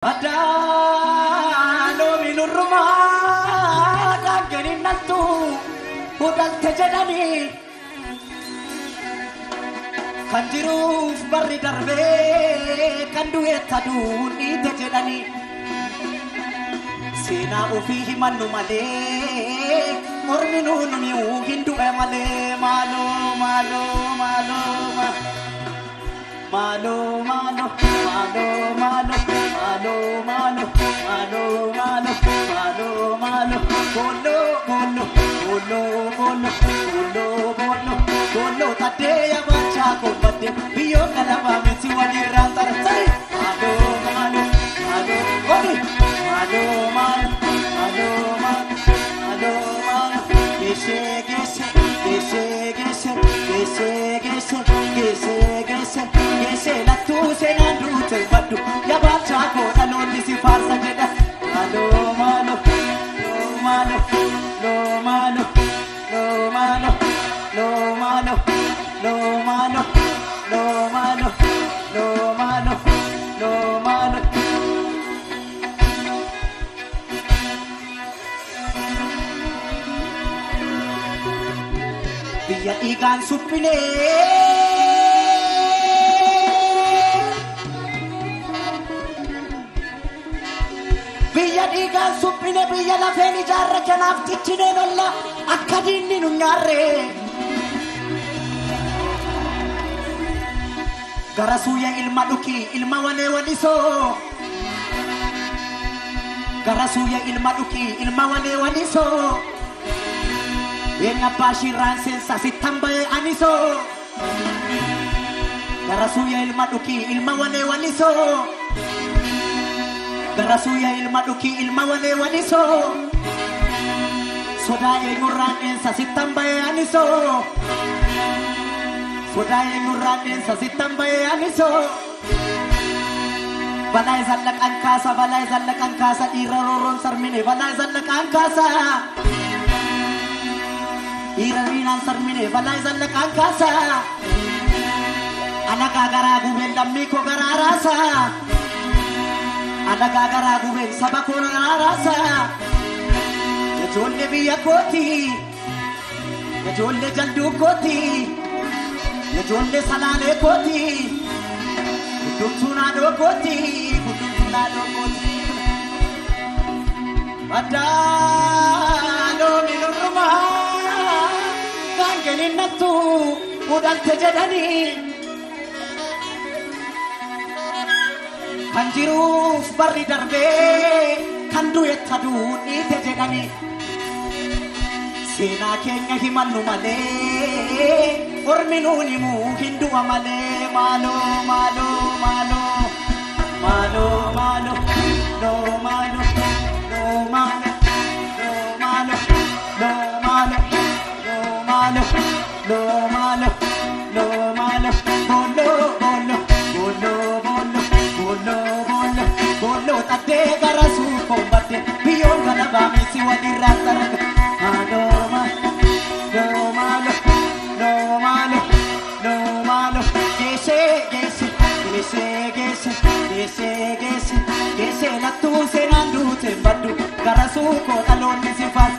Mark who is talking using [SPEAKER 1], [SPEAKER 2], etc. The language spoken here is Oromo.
[SPEAKER 1] Ada no minurma kageni nantu udal tejedani kanjiru barri darbe kanduwe taduni tejedani sina ufihi manu male morminu numiu hindu male malo malo malo malo malo malo malo malo malo malo malo malo malo bolo bolo bolo bolo bolo bolo bolo tadeya bacha ko bade biyo kalama mesi wani rantar sai malo malo malo boli malo malo malo malo malo gese gese gese gese gese gese gese gese gese la tu se na rute badu ya bacha ko aloni si farsa jeda malo malo malo lo malo lo malo lo malo lo malo lo malo lo malo lo malo biya ikan supine biya ikan supine biya la feni jarra kanaf tichine nolla akkadinni nunyarre garasuya ilma duki ilma wane waniso garasuya ilma duki ilma wane waniso yenga pashiran sensasi tambaye aniso garasuya ilma duki ilma wane waniso garasuya ilma duki ilma wane waniso sodaye nguran sensasi tambaye aniso sodaye nguran sensasi tambaye aniso balai zallak angkasa iraroron sarmine balai zallak angkasa irarinan sarmine balai zallak angkasa anaga garagu bendammi ko gararasa anaga garagu ben sabako gararasa jolle biya koti jolle jaldu koti jolle salale koti kutuna do koti padano minurma kangeni natu udal tejadani kanjiru barri darbe kandu etaduni tejadani sina kenya himanu male orminuni mu hindu amale malo malo malo malo malo no malo no malo no malo no malo no malo no malo no malo bolo bolo bolo bolo bolo bolo bolo tate garasu kombate biyo galaba mesi wadi rata no malo no malo no malo no malo gese gese gese gese gese gese gese la tu se nandu te badu garasu ko alon si fas